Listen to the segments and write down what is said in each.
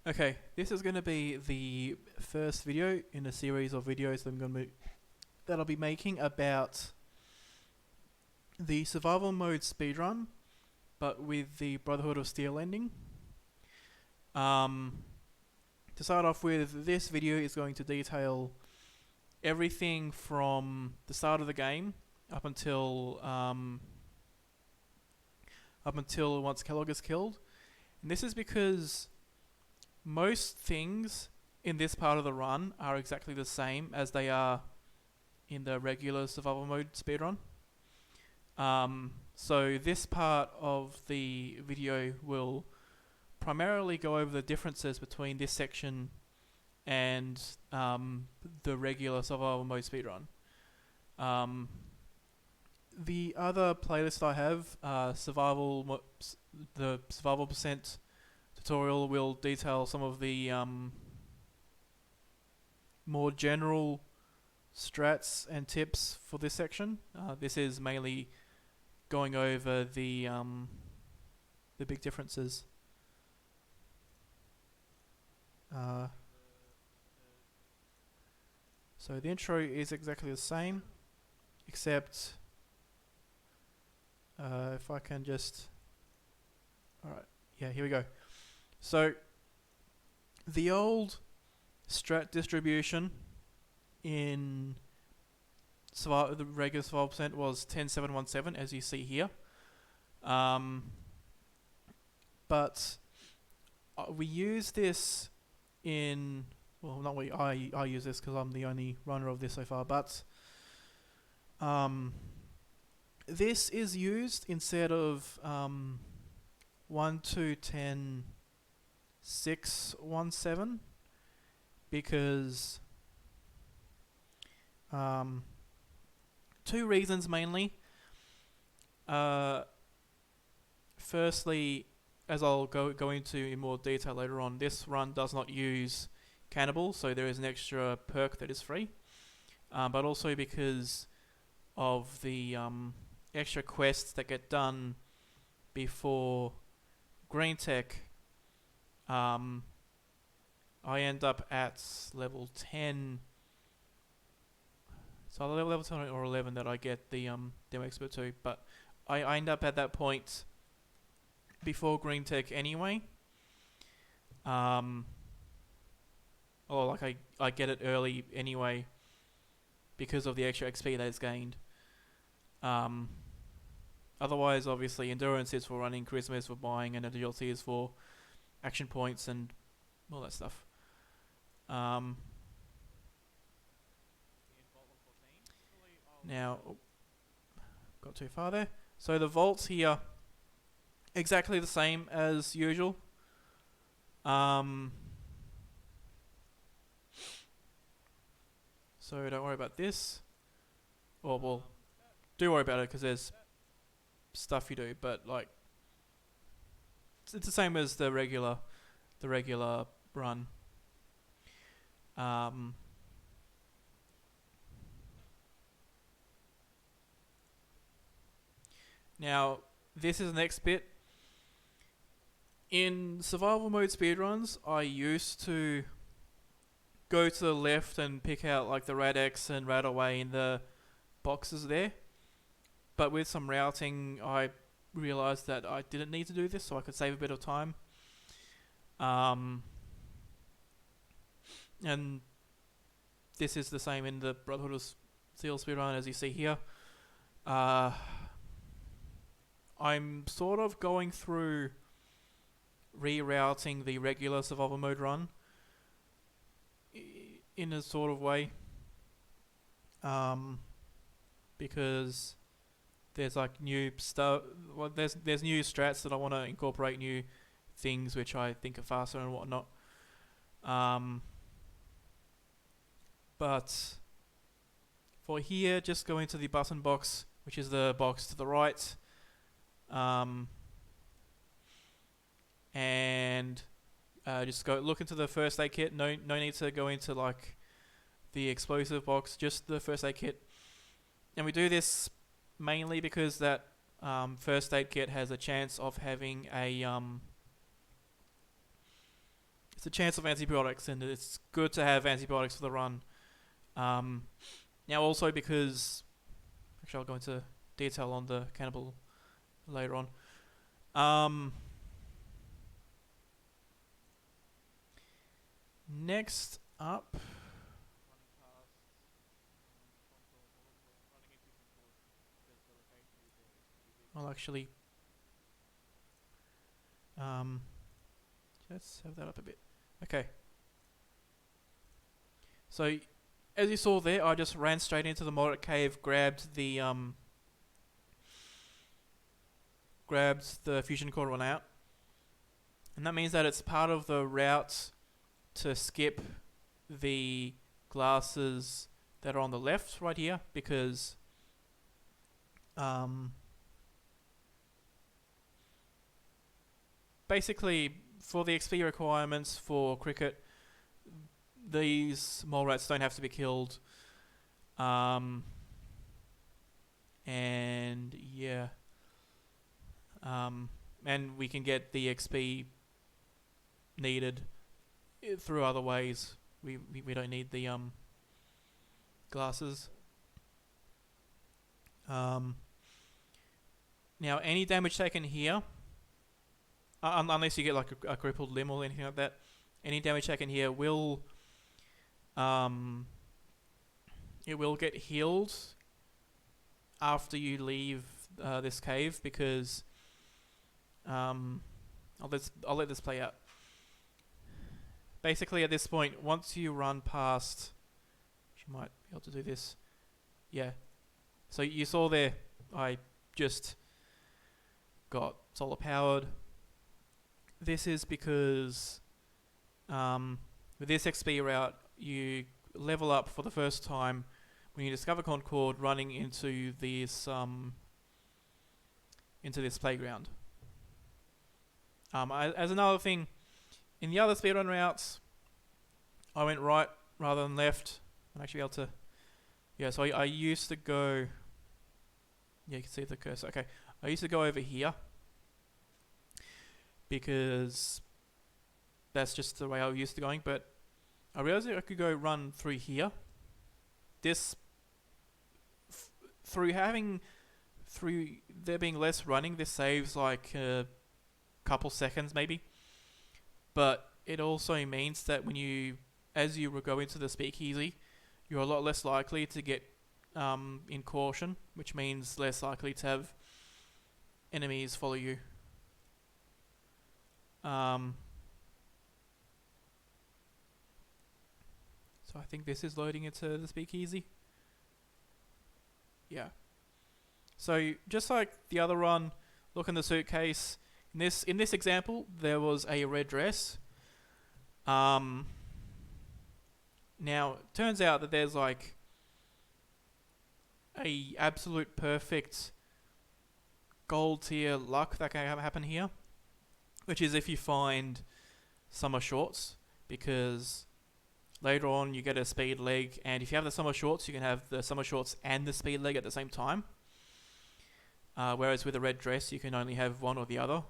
Okay, this is going to be the first video in a series of videos that I'll be making about the survival mode speedrun, but with the Brotherhood of Steel ending. To start off with, this video is going to detail everything from the start of the game up until once Kellogg is killed, and this is because most things in this part of the run are exactly the same as they are in the regular survival mode speedrun. So this part of the video will primarily go over the differences between this section and the regular survival mode speedrun. The other playlist I have, the survival percent tutorial, will detail some of the more general strats and tips for this section. This is mainly going over the big differences. So the intro is exactly the same, except if I can just... Alright, yeah, here we go. So the old strat distribution in the regular survival percent was 10-7-1-7, as you see here. But we use this in... Well, not we. I use this because I'm the only runner of this so far. But this is used instead of 1-2-10-6-1-7 because two reasons mainly. Firstly, as I'll go into in more detail later on, this run does not use Cannibal, so there is an extra perk that is free, but also because of the extra quests that get done before Green Tech, I end up at level 10. So level 10 or 11 that I get the Demo Expert to, but I end up at that point before Green Tech anyway. Or like I get it early anyway because of the extra XP that is gained. Otherwise, obviously, endurance is for running, charisma is for buying, and agility is for action points and all that stuff. Now, got too far there. So the vaults here, exactly the same as usual. So don't worry about this. Or, well, do worry about it because there's stuff you do, but like it's the same as the regular run. Now this is the next bit. In survival mode speedruns, I used to go to the left and pick out like the rad X and rad away in the boxes there. But with some routing, I realized that I didn't need to do this, so I could save a bit of time. And this is the same in the Brotherhood of Steel speedrun as you see here. I'm sort of going through rerouting the regular survival mode run in a sort of way, because there's like new stuff. Well, there's new strats that I want to incorporate, new things which I think are faster and whatnot. But for here, just go into the button box, which is the box to the right, and just go look into the first aid kit. No need to go into like the explosive box, just the first aid kit. And we do this mainly because that first aid kit has a chance of having a it's a chance of antibiotics, and it's good to have antibiotics for the run. Now also because, actually I'll go into detail on the cannibal later on. Next up, I'll actually let's have that up a bit. Okay. So as you saw there, I just ran straight into the moderate cave, grabbed the fusion core one out, and that means that it's part of the route to skip the glasses that are on the left right here, because basically for the XP requirements for cricket, these mole rats don't have to be killed. And yeah, and we can get the XP needed through other ways. We don't need the glasses. Now any damage taken here, unless you get like a crippled limb or anything like that, any damage taken here will it will get healed after you leave this cave, because I'll let this play out. Basically at this point, once you run past, you might be able to do this. Yeah. So you saw there, I just got solar powered. This is because with this XP route, you level up for the first time when you discover Concord running into this playground. As another thing, in the other speedrun routes, I went right rather than left. I'm actually able to, yeah. So I used to go. Yeah, you can see the cursor. Okay, I used to go over here because that's just the way I used to going. But I realized that I could go run through here. This through there being less running, this saves like a couple seconds maybe. But it also means that as you go into the speakeasy, you're a lot less likely to get in caution, which means less likely to have enemies follow you. So I think this is loading into the speakeasy. Yeah. So just like the other run, look in the suitcase. In this example, there was a red dress. Now it turns out that there's like a absolute perfect gold tier luck that can happen here, which is if you find summer shorts, because later on you get a speed leg, and if you have the summer shorts, you can have the summer shorts and the speed leg at the same time. Whereas with a red dress, you can only have one or the other.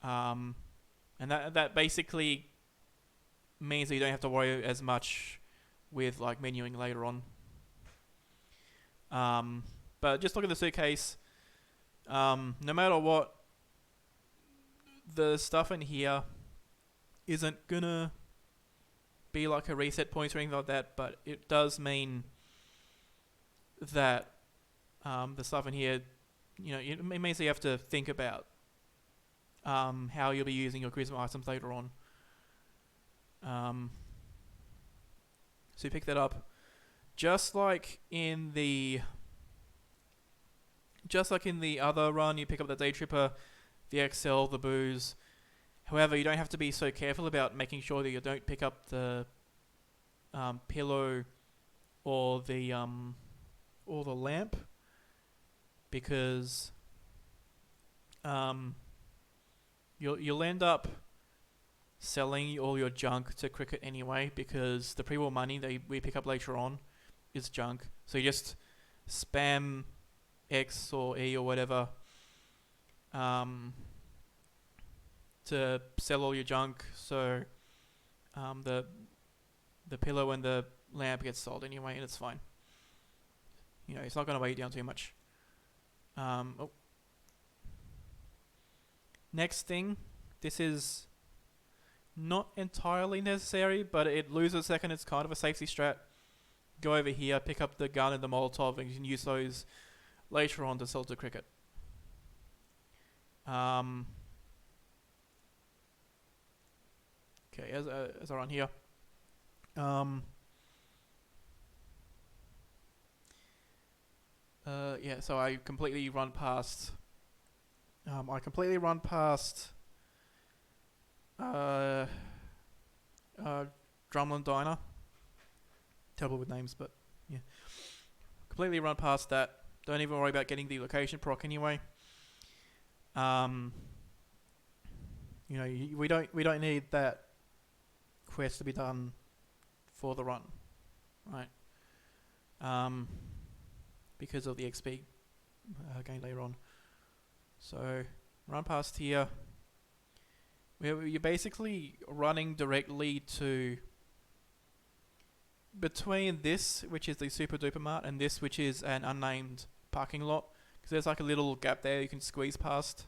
And that basically means that you don't have to worry as much with like menuing later on. But just look at the suitcase. No matter what, the stuff in here isn't gonna be like a reset point or anything like that, but it does mean that the stuff in here, it means that you have to think about how you'll be using your charisma items later on. So you pick that up, just like in the other run. You pick up the Day Tripper, the XL, the BoS. However, you don't have to be so careful about making sure that you don't pick up the pillow or the lamp, because you'll end up selling all your junk to cricket anyway, because the pre-war money that we pick up later on is junk. So you just spam X or E or whatever to sell all your junk. So the pillow and the lamp gets sold anyway, and it's fine. It's not going to weigh you down too much. Oh. Next thing, this is not entirely necessary, but it loses a second. It's kind of a safety strat. Go over here, pick up the gun and the Molotov, and you can use those later on to sell to cricket. Okay, as I run here. Yeah, so I completely run past. Drumlin Diner. Terrible with names, but yeah. Completely run past that. Don't even worry about getting the location proc anyway. We don't need that quest to be done for the run, right? Because of the XP gain later on. So run past here. You're basically running directly to between this, which is the Super Duper Mart, and this, which is an unnamed parking lot, because there's like a little gap there you can squeeze past.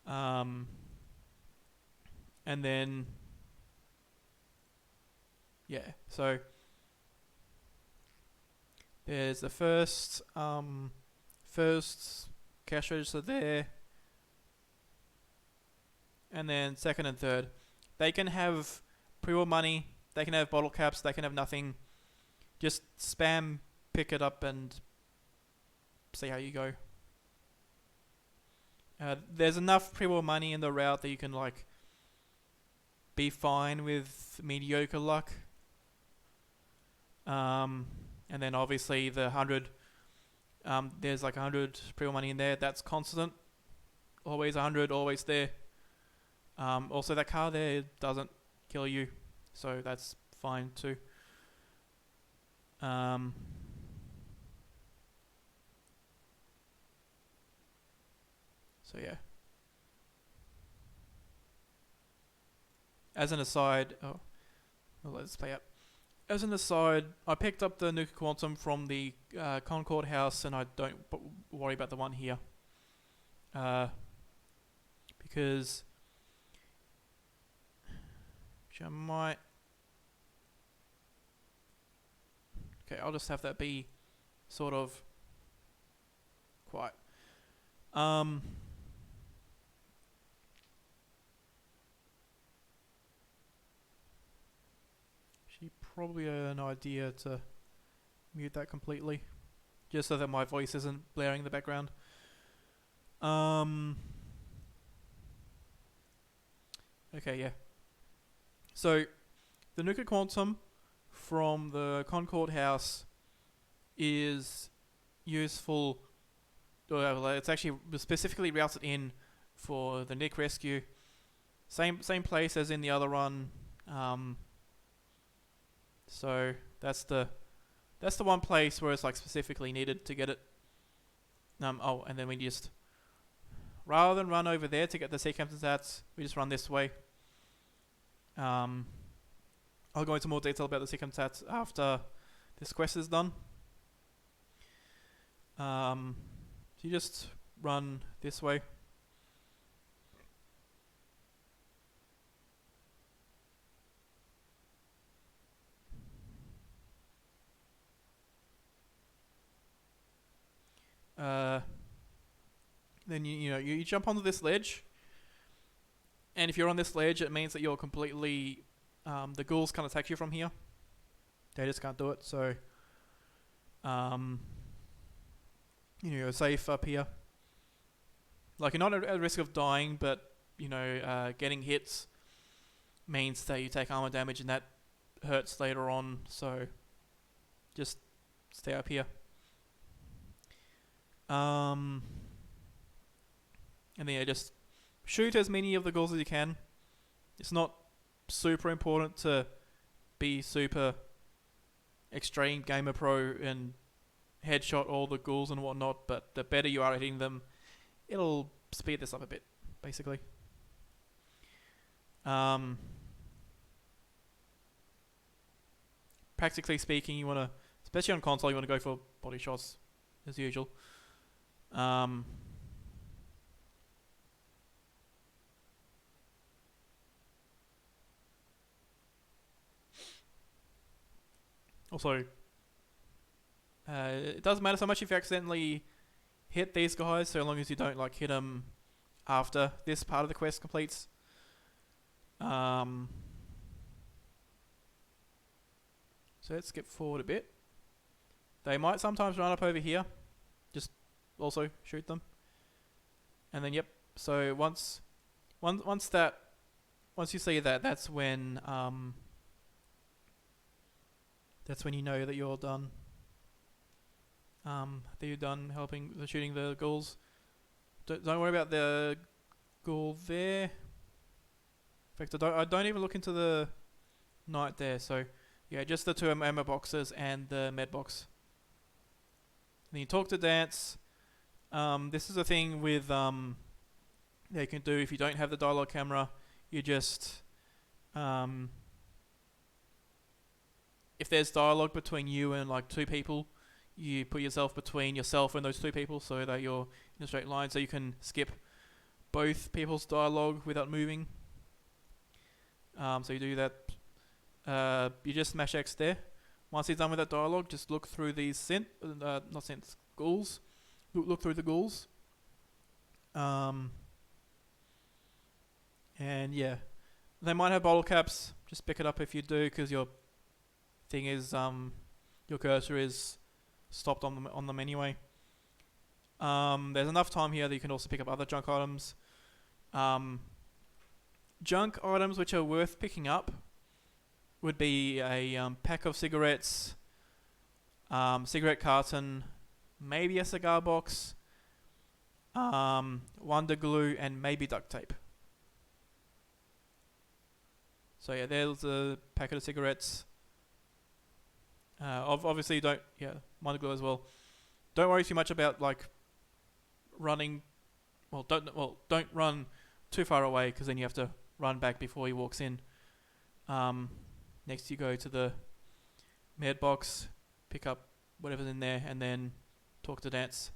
And then yeah, so there's the first cash register there, and then second and third. They can have pre-war money, they can have bottle caps, they can have nothing. Just spam, pick it up, and see how you go. There's enough pre-war money in the route that you can like be fine with mediocre luck. And then obviously the 100, there's like 100 pre-war money in there. That's constant. Always 100, always there. Also that car there doesn't kill you, so that's fine too. So yeah. As an aside, let's play up. As an aside, I picked up the Nuka Quantum from the Concord house, and I don't worry about the one here. Because I might. Okay, I'll just have that be sort of quiet. Probably an idea to mute that completely, just so that my voice isn't blaring in the background. Okay, yeah. So, the Nuka Quantum from the Concord house is useful. Well, it's actually specifically routed in for the Nick rescue. Same place as in the other run. So that's the one place where it's like specifically needed to get it. And then we just, rather than run over there to get the Sea Captain stats, we just run this way. I'll go into more detail about the Sea Captain stats after this quest is done. So you just run this way. Then you jump onto this ledge, and if you're on this ledge, it means that you're completely the ghouls can't attack you from here. They just can't do it. So you're safe up here. Like, you're not at risk of dying, but getting hits means that you take armor damage, and that hurts later on. So just stay up here. And then just shoot as many of the ghouls as you can. It's not super important to be super extreme gamer pro and headshot all the ghouls and whatnot, but the better you are at hitting them, it'll speed this up a bit, basically. practically speaking, you want to, especially on console, you want to go for body shots as usual. Also, it doesn't matter so much if you accidentally hit these guys, so long as you don't like hit them after this part of the quest completes. So let's skip forward a bit. They might sometimes run up over here. Just also shoot them. And then, yep. So once you see that, that's when you know that you're done. That you're done shooting the ghouls. Don't worry about the ghoul there. In fact, I don't even look into the knight there. So yeah, just the two ammo boxes and the med box. Then you talk to Dance. This is a thing with that you can do if you don't have the dialogue camera. You just if there's dialogue between you and like two people, you put yourself between yourself and those two people so that you're in a straight line, so you can skip both people's dialogue without moving. So you do that. You just smash X there. Once you're done with that dialogue, just look through these ghouls. Look through the ghouls. And yeah, they might have bottle caps. Just pick it up if you do, because your thing is your cursor is stopped on them anyway. There's enough time here that you can also pick up other junk items. Junk items which are worth picking up would be a pack of cigarettes, cigarette carton, maybe a cigar box, Wonder Glue, and maybe duct tape. So yeah, there's a packet of cigarettes. Obviously, you don't. Yeah, Wonder Glue as well. Don't worry too much about like running. Don't run too far away, because then you have to run back before he walks in. Next, you go to the med box, pick up whatever's in there, and then talk to Dance.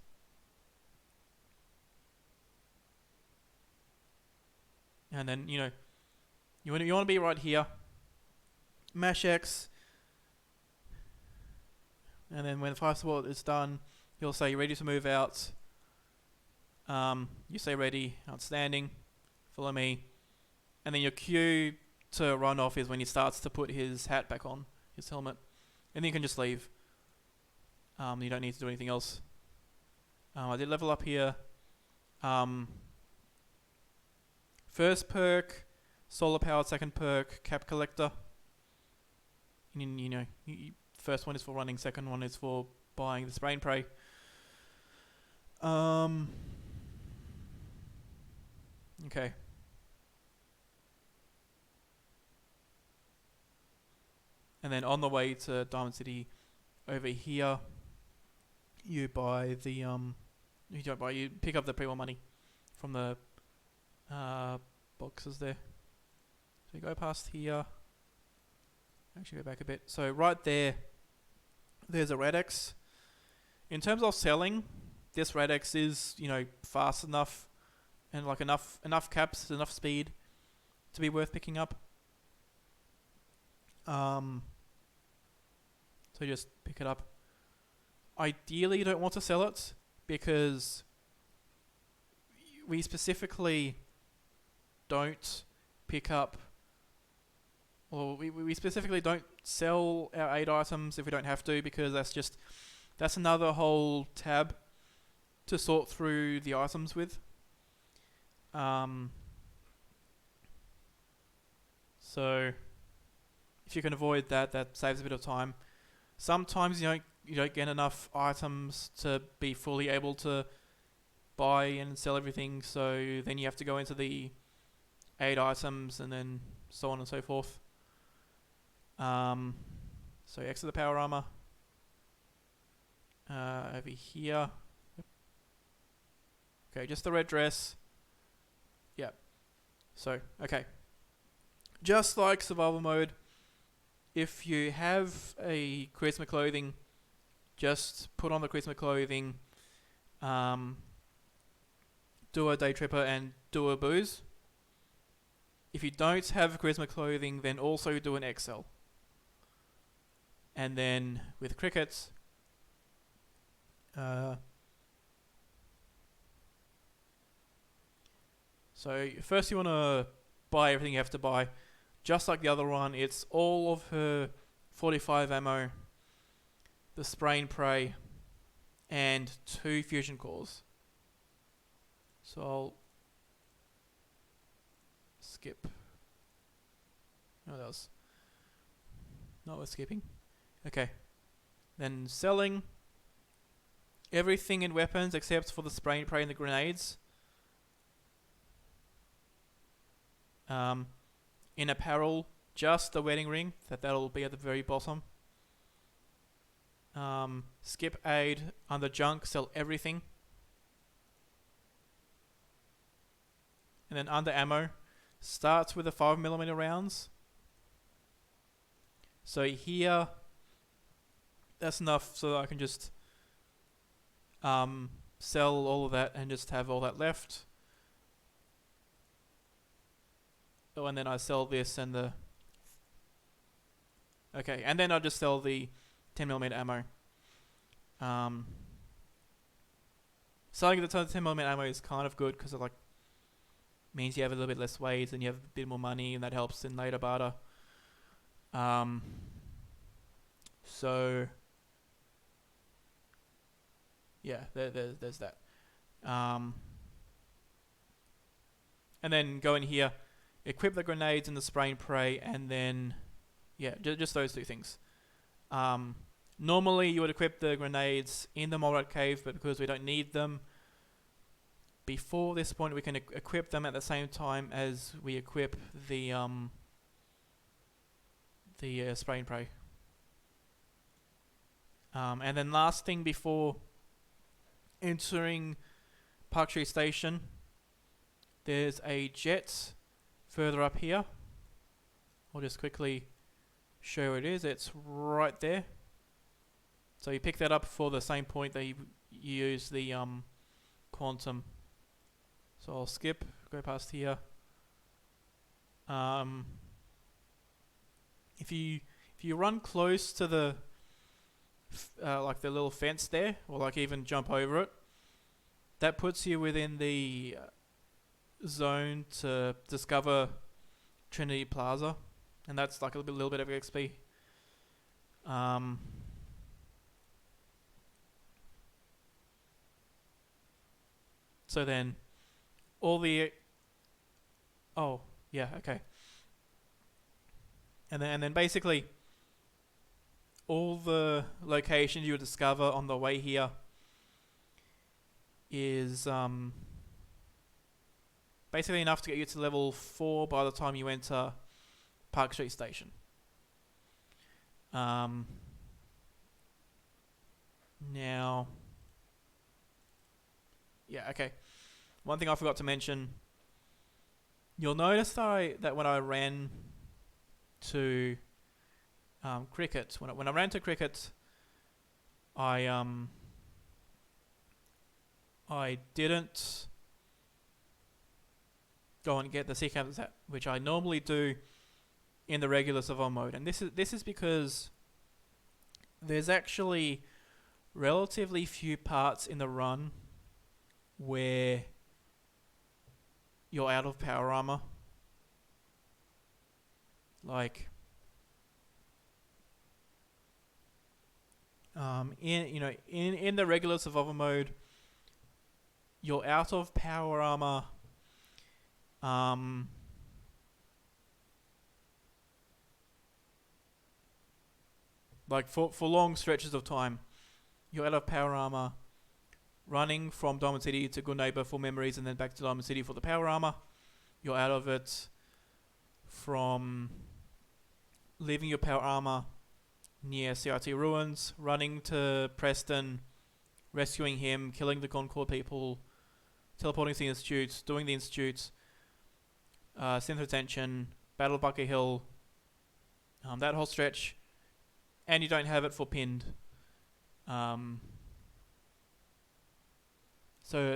And then you want to be right here. Mash X. And then when the fire support is done, he'll say, "You're ready to move out." You say ready, outstanding, follow me. And then your cue to run off is when he starts to put his hat back on, his helmet. And then you can just leave. You don't need to do anything else. I did level up here. First perk, solar powered. Second perk, cap collector. First one is for running, second one is for buying the spray and pray. Okay. And then on the way to Diamond City, over here, you buy the you pick up the Prewar money from the boxes there. So you go past here. Actually, go back a bit. So right there, there's a Radex. In terms of selling, this Radex is fast enough and like enough caps, enough speed to be worth picking up. So just pick it up. Ideally, you don't want to sell it, because we specifically don't pick up, or we specifically don't sell our 8 items if we don't have to, because that's another whole tab to sort through the items with. So if you can avoid that, that saves a bit of time. Sometimes you don't get enough items to be fully able to buy and sell everything, so then you have to go into the 8 items and then so on and so forth. So exit the power armor. Over here. Yep. Okay, just the red dress. Yep. So, okay. Just like survival mode, if you have a charisma clothing, just put on the charisma clothing, do a day tripper and do a booze. If you don't have charisma clothing, then also do an XL. And then with cricket, so first you want to buy everything you have to buy. Just like the other one, it's all of her 45 ammo, the spray and pray, and 2 fusion cores. So I'll skip. No, that was not worth skipping. Okay. Then selling everything in weapons except for the spray and pray and the grenades. In apparel, just the wedding ring, that'll be at the very bottom. Skip aid, under junk, sell everything. And then under ammo, starts with the 5mm rounds. So here, that's enough so that I can just sell all of that and just have all that left. Oh, and then I sell this and the... Okay, and then I'll just sell the 10mm ammo. Selling the 10mm ammo is kind of good because it like means you have a little bit less weight and you have a bit more money, and that helps in later barter. So yeah, there's that. And then go in here, equip the grenades and the spray and pray, and then yeah, just those 2 things. Normally you would equip the grenades in the Mole Rat Cave, but because we don't need them before this point, we can equip them at the same time as we equip the spray and pray. And then last thing before entering Park Street Station, there's a jet further up here. I'll just quickly show where it is. It's right there. So you pick that up for the same point that you use the quantum. So I'll skip, go past here. If you run close to the like the little fence there, or like even jump over it, that puts you within the zone to discover Trinity Plaza, and that's like a little bit of XP. So then all the and then basically all the locations you discover on the way here is basically enough to get you to level 4 by the time you enter Park Street Station. Now, yeah, okay. One thing I forgot to mention, you'll notice that when I ran to cricket, when I ran to cricket, I didn't go and get the sea captain's hat, which I normally do in the regular survival mode, and this is because there's actually relatively few parts in the run where you're out of power armor. Like in the regular survival mode, you're out of power armor like for long stretches of time. You're out of power armor running from Diamond City to Good Neighbor for memories and then back to Diamond City for the power armor. You're out of it from leaving your power armor near CRT ruins, running to Preston, rescuing him, killing the Concord people, teleporting to the institutes, doing the institutes, synth retention, Battle of Bunker Hill, that whole stretch, and you don't have it for pinned. So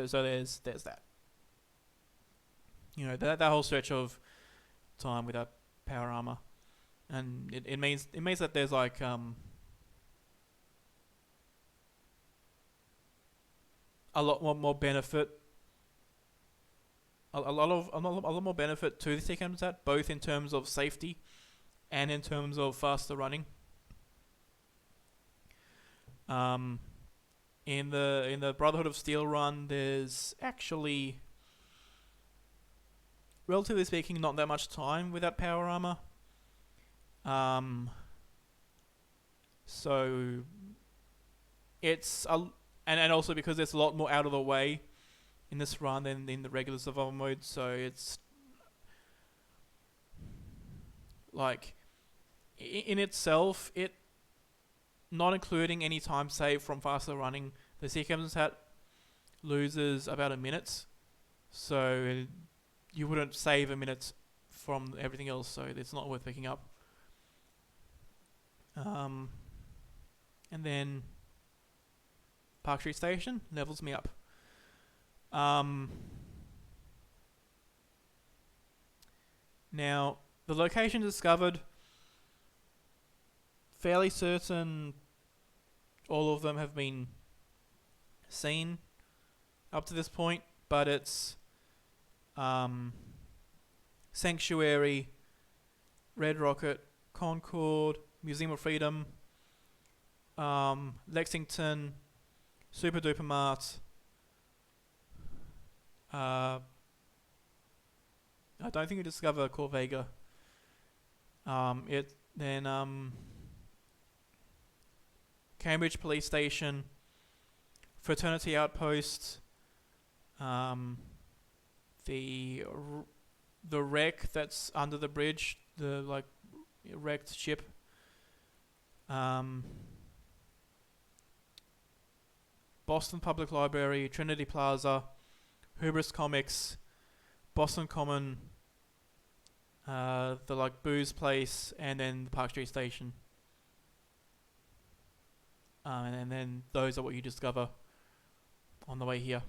there's that. That whole stretch of time without power armor, and it means that there's like a lot more benefit. A lot more benefit to the TK stat, both in terms of safety and in terms of faster running. In the Brotherhood of Steel run, there's actually, relatively speaking, not that much time without power armor. So it's and also because there's a lot more out of the way in this run than in the regular survival mode, so it's like in itself, it not including any time saved from faster running, the Sea Captain's Hat loses about a minute, so you wouldn't save a minute from everything else, so it's not worth picking up. And then Park Street Station levels me up. Now, the location discovered, fairly certain all of them have been seen up to this point, but it's Sanctuary, Red Rocket, Concord, Museum of Freedom, Lexington, Super Duper Mart. I don't think we discover Corvega. Cambridge Police Station, Fraternity Outpost, the wreck that's under the bridge, the wrecked ship. Boston Public Library, Trinity Plaza, Hubris Comics, Boston Common, the booze place, and then the Park Street Station. And then those are what you discover on the way here.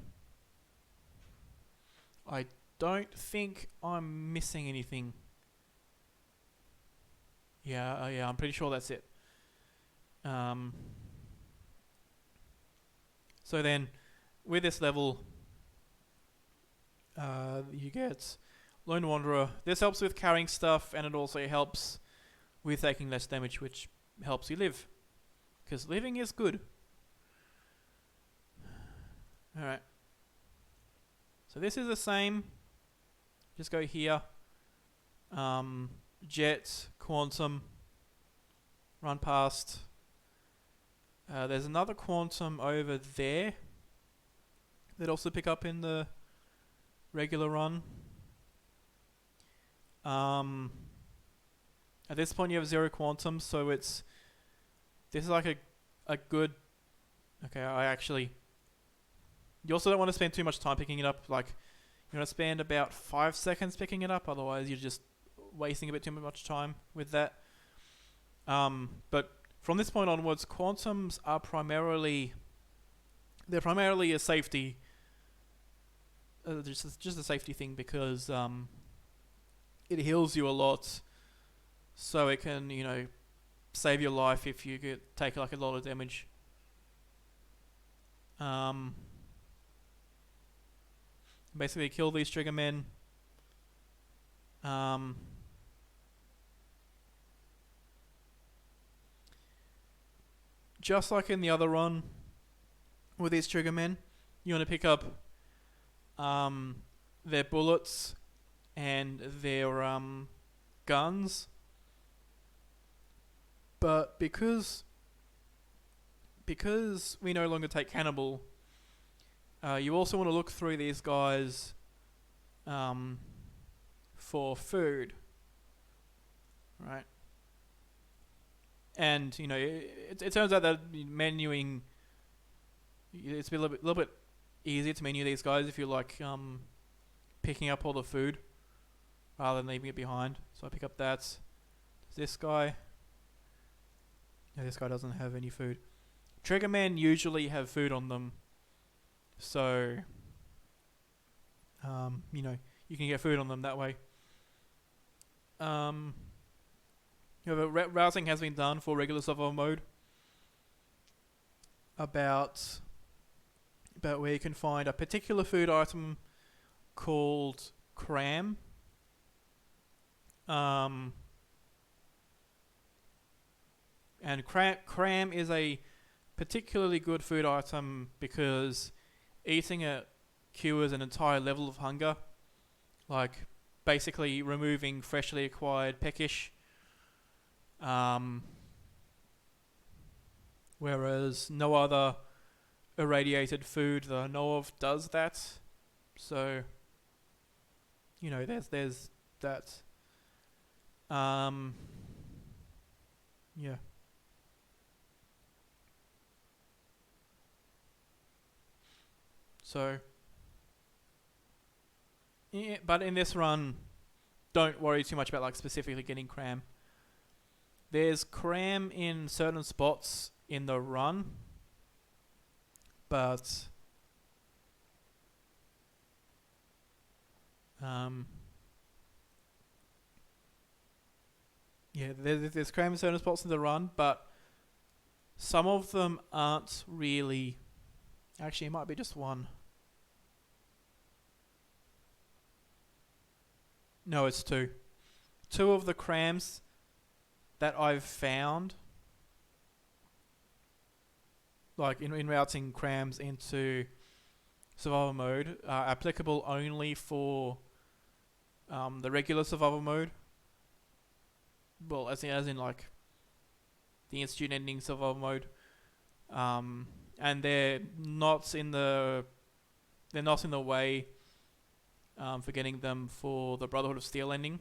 I don't think I'm missing anything. Yeah, I'm pretty sure that's it. So then, with this level, you get Lone Wanderer. This helps with carrying stuff, and it also helps with taking less damage, which helps you live. Because living is good. Alright. So this is the same. Just go here. Jet, Quantum. Run past. There's another Quantum over there that also pick up in the regular run. At this point you have 0 Quantum, so this is like a good... Okay, you also don't want to spend too much time picking it up. You want to spend about 5 seconds picking it up, otherwise you're just wasting a bit too much time with that. But from this point onwards, Quantums are primarily a safety, just a safety thing, because it heals you a lot, so it can save your life if you take a lot of damage. Basically kill these trigger men. Just like in the other run with these trigger men, you want to pick up their bullets and their guns. But because we no longer take cannibal, you also want to look through these guys for food, right? And it turns out that menuing, it's a little bit easier to menu these guys if you're picking up all the food rather than leaving it behind. So I pick up that. There's this guy. Yeah, this guy doesn't have any food. Triggermen usually have food on them, so you know, you can get food on them that way. Um, Rousing has been done for regular survival mode about where you can find a particular food item called cram. And cram is a particularly good food item because eating it cures an entire level of hunger, like basically removing freshly acquired peckish. Whereas no other irradiated food that I know of does that. So, you know, there's that. Yeah. So, yeah, but in this run, don't worry too much about like specifically getting cram. There's cram in certain spots in the run, but yeah, there's cram in certain spots in the run, but some of them aren't really. Actually, it might be just one. No, it's two. Two of the crams that I've found, like in routing crams into survival mode, are applicable only for the regular survival mode. Well, as in like the institute ending survival mode, and they're not in the way for getting them for the Brotherhood of Steel ending.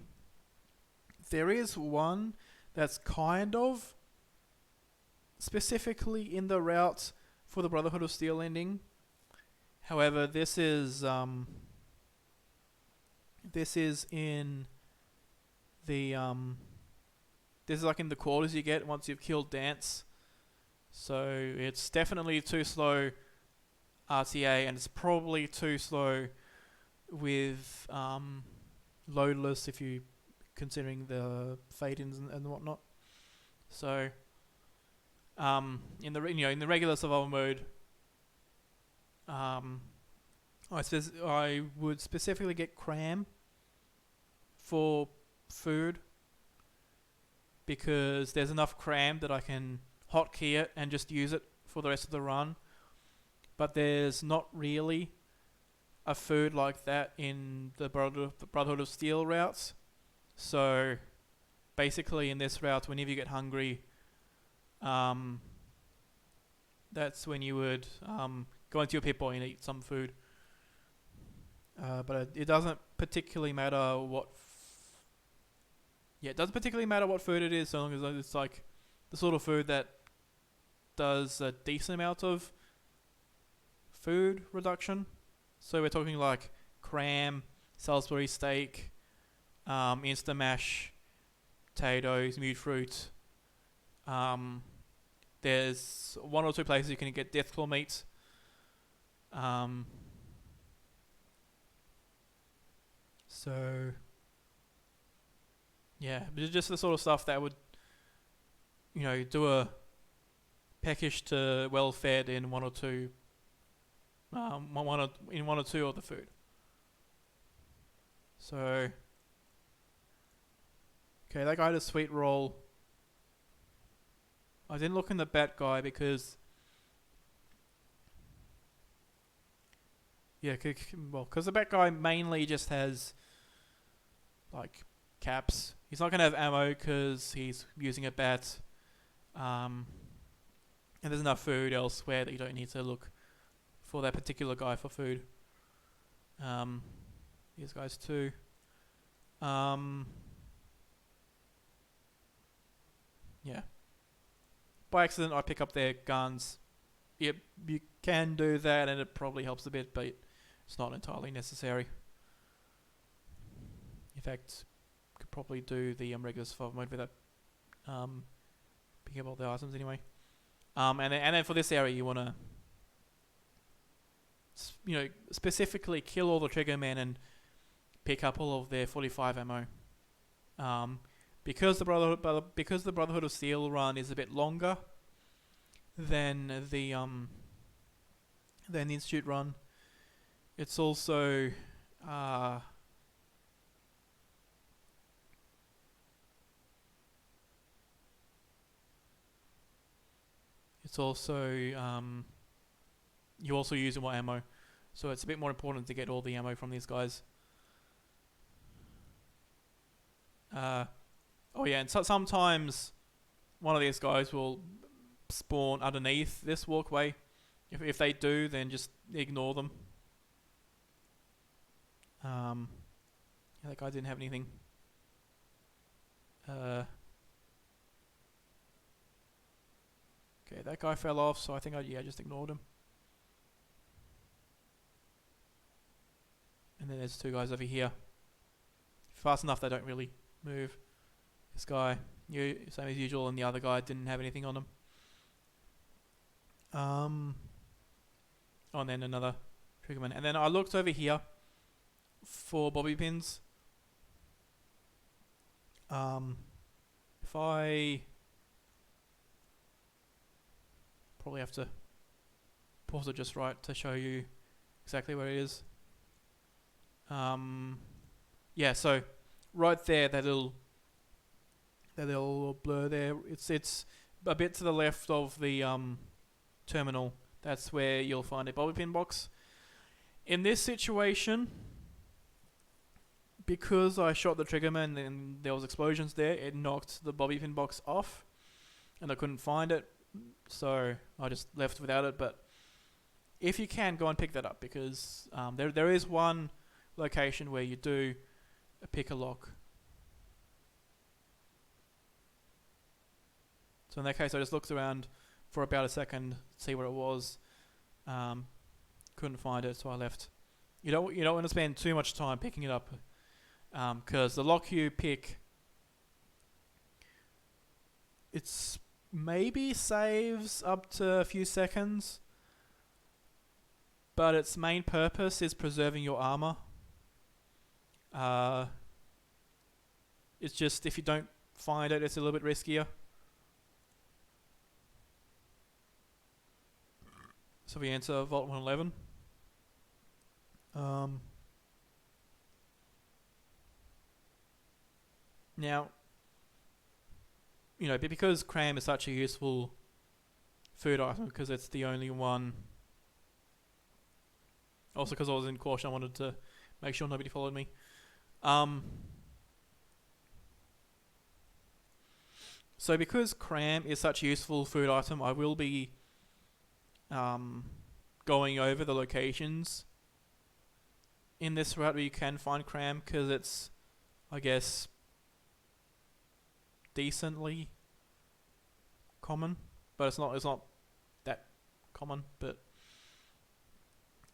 There is one that's kind of specifically in the route for the Brotherhood of Steel ending. However, this is in the this is like in the quarters you get once you've killed Dance. So it's definitely too slow RTA, and it's probably too slow with loadless if you considering the fade-ins and whatnot. So in the regular survival mode, I would specifically get cram for food because there's enough cram that I can hotkey it and just use it for the rest of the run. But there's not really a food like that in the Brotherhood of Steel routes. So basically in this route, whenever you get hungry, that's when you would go into your Pip-Boy and eat some food. But it doesn't particularly matter what. It doesn't particularly matter what food it is, so long as it's like the sort of food that does a decent amount of food reduction. So we're talking like cram, Salisbury steak, Instamash, potatoes, mewed fruit. There's one or two places you can get Deathclaw meat. So yeah, but it's just the sort of stuff that would, do a peckish to well fed in one or two of the food. So, okay, that guy had a sweet roll. I didn't look in the bat guy because, because the bat guy mainly just has like caps. He's not gonna have ammo because he's using a bat, and there's enough food elsewhere that you don't need to look for that particular guy for food. These guys too. Yeah. By accident, I pick up their guns. Yep, you can do that, and it probably helps a bit, but it's not entirely necessary. In fact, could probably do the regular survival mode without picking up all the items anyway. And then for this area, you want to, specifically kill all the triggermen and pick up all of their 45 ammo. Because the Brotherhood of Steel run is a bit longer than the Institute run, it's also you also use more ammo, so it's a bit more important to get all the ammo from these guys. Oh yeah, and sometimes one of these guys will spawn underneath this walkway. If they do, then just ignore them. Yeah, that guy didn't have anything. Okay, that guy fell off, so I think I just ignored him. And then there's two guys over here. Fast enough, they don't really move. This guy, same as usual, and the other guy didn't have anything on him. Oh, and then another triggerman. And then I looked over here for bobby pins. If I probably have to pause it just right to show you exactly where it is. Yeah, so right there, that little blur there, it's a bit to the left of the terminal. That's where you'll find a bobby pin box. In this situation, because I shot the triggerman and there was explosions there, it knocked the bobby pin box off, and I couldn't find it, so I just left without it. But if you can, go and pick that up, because there is one location where you do pick a lock. So in that case, I just looked around for about a second to see where it was. Couldn't find it, so I left. You don't want to spend too much time picking it up, because the lock you pick, it's maybe saves up to a few seconds, but its main purpose is preserving your armor. It's just, if you don't find it, it's a little bit riskier. So we enter Vault 111. Now, because cram is such a useful food item, because it's the only one. Also, because I was in caution, I wanted to make sure nobody followed me. So because cram is such a useful food item, I will be going over the locations in this route where you can find cram, because it's, I guess, decently common, but it's not that common. But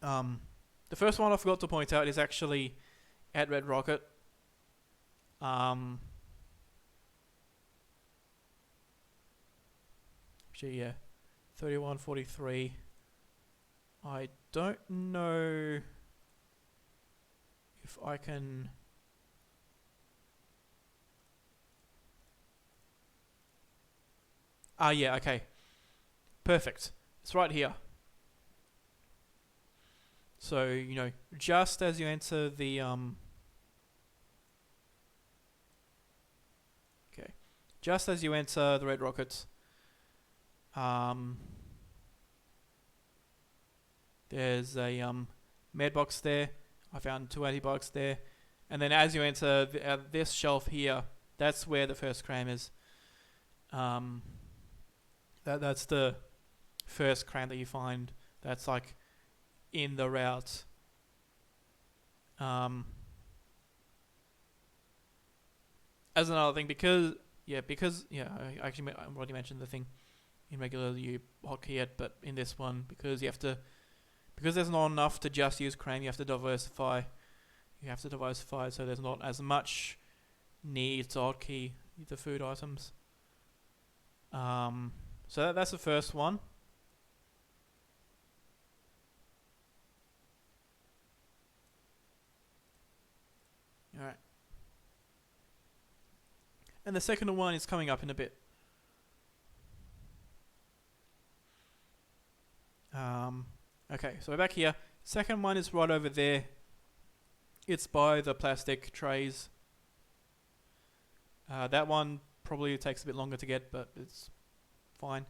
the first one I forgot to point out is actually at Red Rocket. Actually, yeah, 3143. I don't know if I can. Yeah, okay. Perfect. It's right here. So, just as you enter the just as you enter the Red Rockets, there's a med box there. I found 2 anti-bugs there. And then as you enter this shelf here, that's where the first cram is. That's the first cram that you find. That's like in the route. As another thing, I already mentioned the thing in regular you hotkey it, but in this one, because there's not enough to just use cram, you have to diversify. So there's not as much need to hotkey the food items. So that's the first one. Alright. And the second one is coming up in a bit. Okay, so we're back here. Second one is right over there. It's by the plastic trays. That one probably takes a bit longer to get, but it's fine.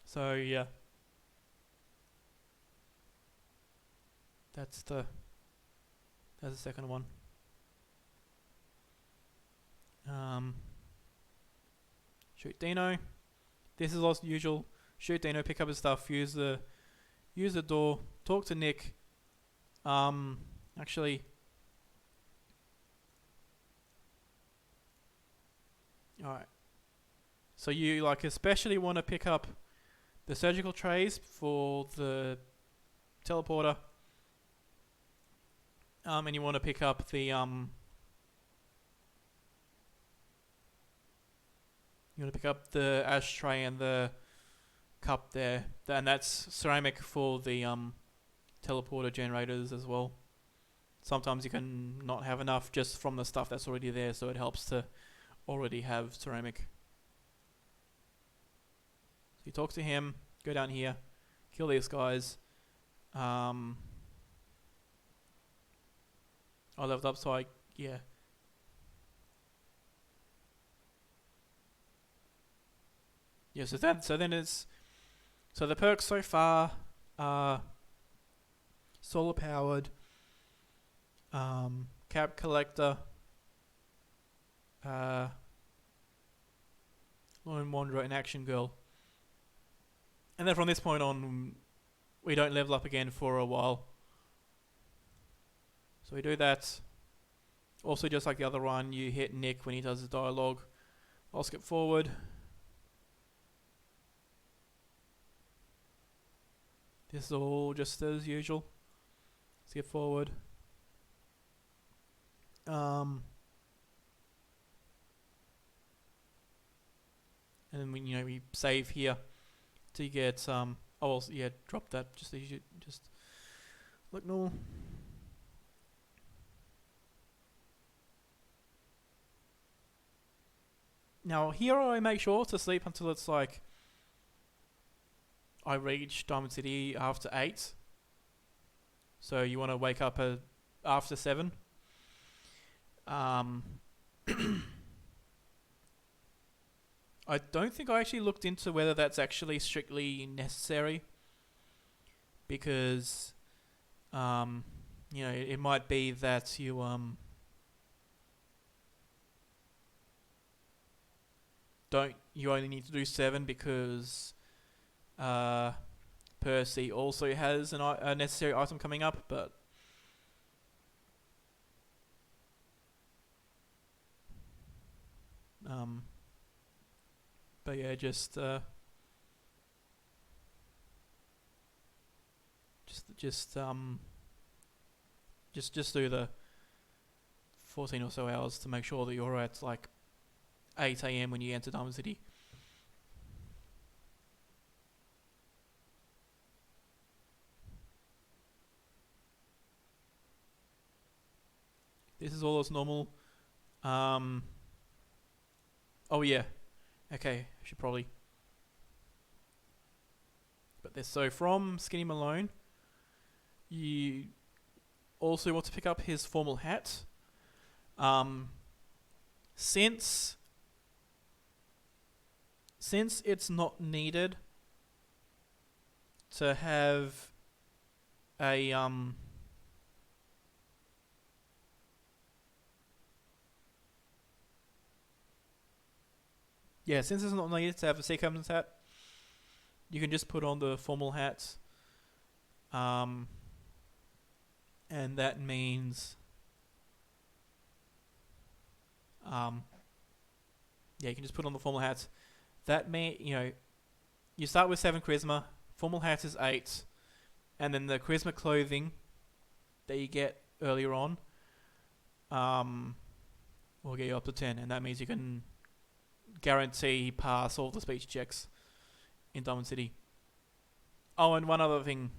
So yeah, that's the second one. Shoot Dino. This is also usual. Shoot Dino, pick up his stuff, use the door, talk to Nick. Actually, alright. So you especially want to pick up the surgical trays for the teleporter. And you want to pick up the ashtray and the cup there, and that's ceramic for the teleporter generators as well. Sometimes you can not have enough just from the stuff that's already there, so it helps to already have ceramic. So you talk to him, go down here, kill these guys. I leveled up, so yeah. Yeah, so the perks so far are solar powered, cap collector, lone wanderer, and action girl. And then from this point on, we don't level up again for a while. So we do that. Also, just like the other one, you hit Nick when he does his dialogue. I'll skip forward. This is all just as usual. Skip forward. And then we save here to get drop that just look normal. Now here I make sure to sleep until it's like I reach Diamond City after 8. So you want to wake up after 7. I don't think I actually looked into whether that's actually strictly necessary, because it might be that you only need to do 7 because Percy also has a necessary item coming up, but yeah, just do the 14 or so hours to make sure that you're at like 8 AM when you enter Diamond City. This is all as normal. Oh yeah. Okay, I should probably. But so from Skinny Malone, you also want to pick up his formal hat. Since it's not needed to have a since it's not needed to have a sea captain's hat, you can just put on the formal hat. And that means you can just put on the formal hat. That you start with 7 charisma, formal hat is 8, and then the charisma clothing that you get earlier on will get you up to 10, and that means you can guarantee pass all the speech checks in Diamond City. Oh, and one other thing,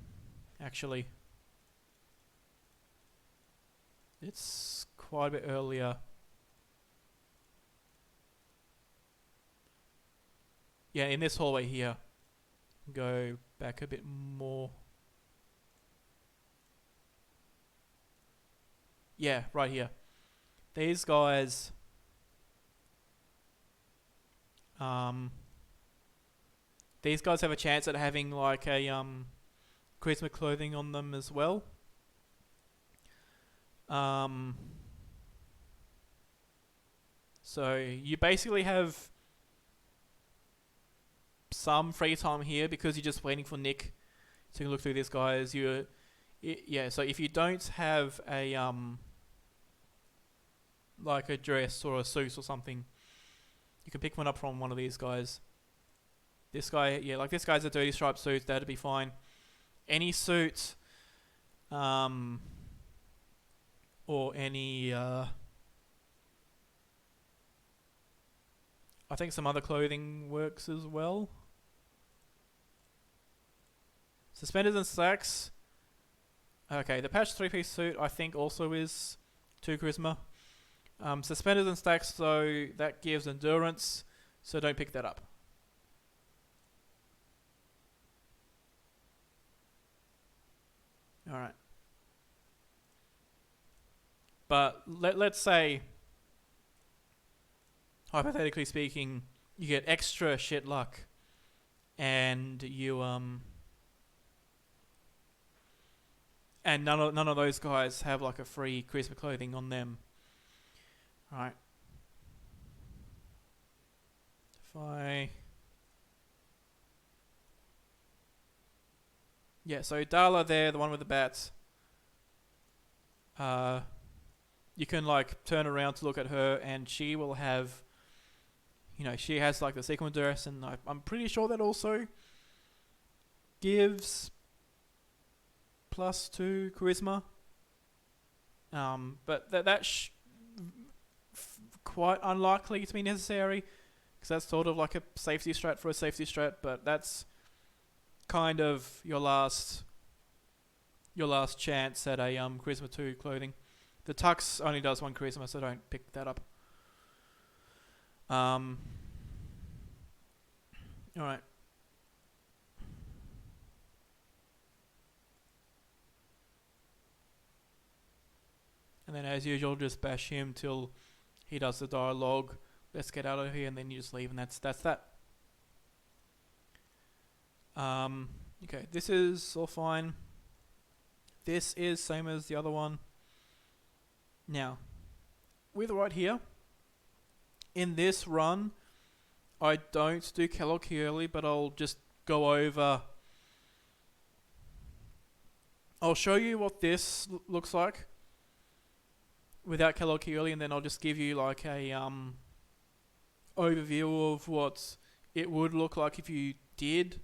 actually. It's quite a bit earlier. Yeah, in this hallway here. Go back a bit more. Yeah, right here. These guys... these guys have a chance at having like a charisma clothing on them as well. So you basically have some free time here because you're just waiting for Nick to look through these guys. Yeah. So if you don't have a like a dress or a suit or something, you can pick one up from one of these guys. This guy, yeah, like this guy's a dirty striped suit, that'd be fine. Any suit, or any, I think some other clothing works as well. Suspenders and slacks. Okay, the patch 3-piece suit I think also is 2 charisma. Suspenders and stacks, so that gives endurance, so don't pick that up. Alright. But let's say, hypothetically speaking, you get extra shit luck and you and none of those guys have like a free charisma clothing on them. Alright. If I... Yeah, so Darla there, the one with the bats. You can like turn around to look at her and she will have, she has like the sequin dress, and I'm pretty sure that also gives +2 charisma. But that's quite unlikely to be necessary, because that's sort of like a safety strat for a safety strat, but that's kind of your last chance at a charisma 2 clothing. The tux only does 1 charisma, so don't pick that up. Alright. And then as usual, just bash him till he does the dialogue. Let's get out of here, and then you just leave, and that's that. Okay, this is all fine. This is same as the other one. Now, with right here, in this run, I don't do Kellogg early, but I'll just go over. I'll show you what this looks like without Kellogg early, and then I'll just give you like a overview of what it would look like if you did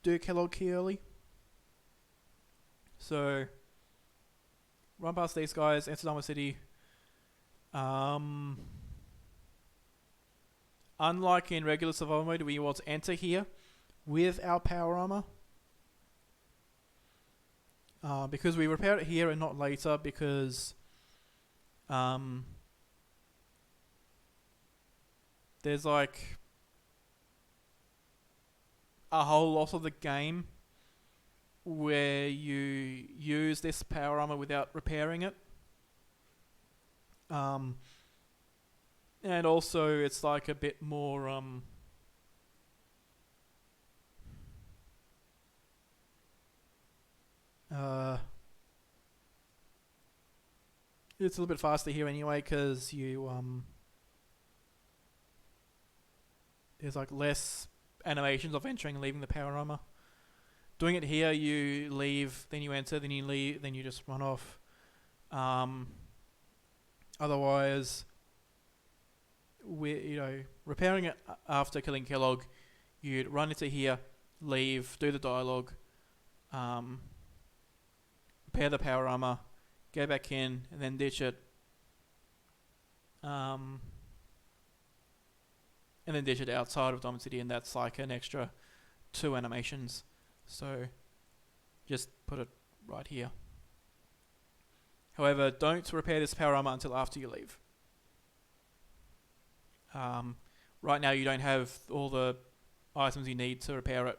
do Kellogg early. So, run past these guys, enter Diamond City. Unlike in regular survival mode, we want to enter here with our power armor. Because we repair it here and not later, because there's like a whole lot of the game where you use this power armor without repairing it. And also it's like a bit more it's a little bit faster here anyway, because you there's like less animations of entering and leaving the power armor. Doing it here, you leave, then you enter, then you leave, then you just run off. Otherwise, repairing it after killing Kellogg, you'd run into here, leave, do the dialogue, repair the power armor, go back in, and then ditch it. and then digit outside of Diamond City, and that's like an extra 2 animations. So just put it right here. However, don't repair this power armor until after you leave. Right now you don't have all the items you need to repair it.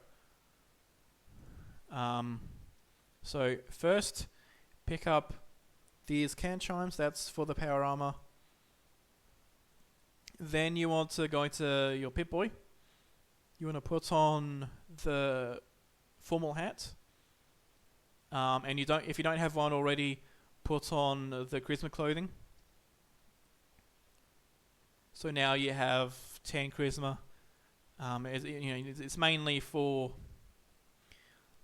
So first, pick up these can chimes, that's for the power armor. Then you want to go into your Pip-Boy. You want to put on the formal hat. And if you don't have one already, put on the charisma clothing. So now you have 10 charisma. It's mainly for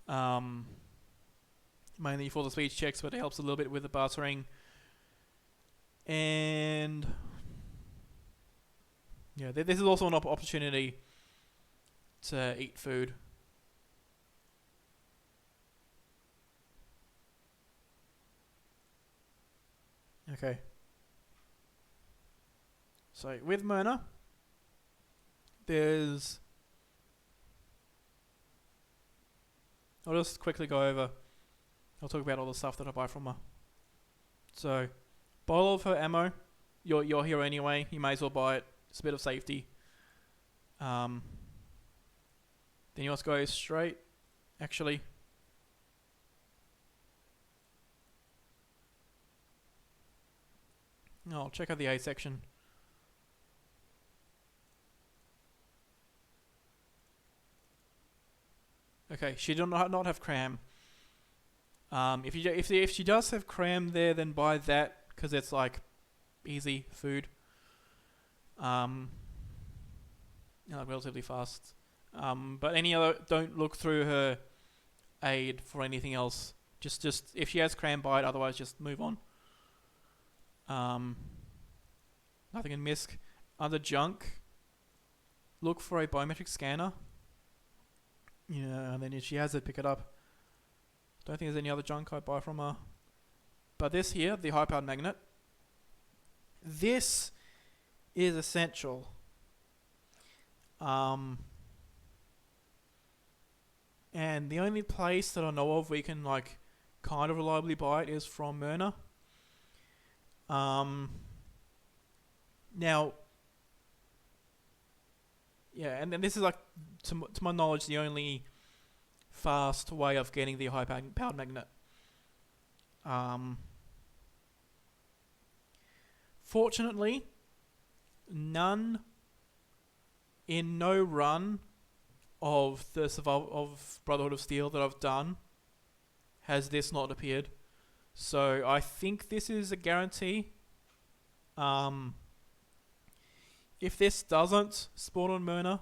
the speech checks, but it helps a little bit with the bartering. And yeah, this is also an opportunity to eat food. Okay. So with Myrna, I'll just quickly go over. I'll talk about all the stuff that I buy from her. So, bottle of her ammo. You're here anyway. You may as well buy it. It's a bit of safety. Then you want to go straight. Actually, no, I'll check out the A section. Okay, she does not have cram. If she does have cram there, then buy that because it's like easy food. Relatively fast. But any other, don't look through her aid for anything else. Just if she has cram, buy it. Otherwise, just move on. Nothing in MISC. Under junk, look for a biometric scanner. Yeah, and then if she has it, pick it up. Don't think there's any other junk I buy from her. But this here, the high-powered magnet, this is essential. And the only place that I know of where you can like kind of reliably buy it is from Myrna. Now, yeah, and then this is like, to my knowledge, the only fast way of getting the high-powered magnet. Fortunately, no run of of Brotherhood of Steel that I've done has this not appeared. So I think this is a guarantee. If this doesn't spawn on Myrna,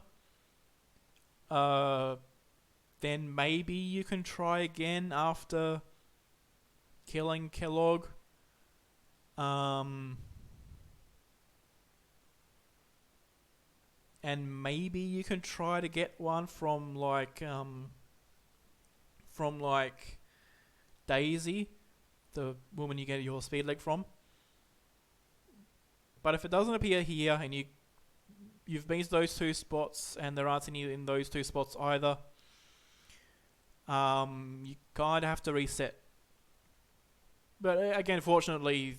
then maybe you can try again after killing Kellogg. And maybe you can try to get one from Daisy, the woman you get your speed leg from. But if it doesn't appear here and you've been to those two spots and there aren't any in those two spots either, you kind of have to reset. But again, fortunately,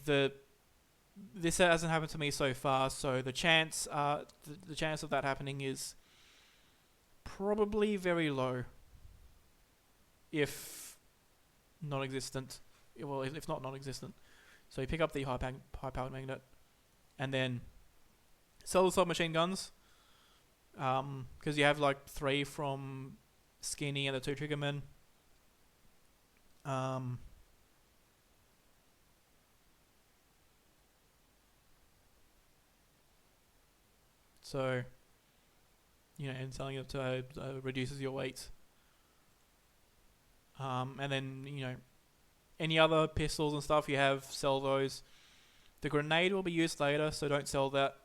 this hasn't happened to me so far, so the chance of that happening is probably very low, if non-existent. Well, if not non-existent. So you pick up the high-powered magnet, and then sell the submachine guns, because you have like 3 from Skinny and the 2 Triggermen. So, and selling it to reduces your weight. And then, any other pistols and stuff you have, sell those. The grenade will be used later, so don't sell that.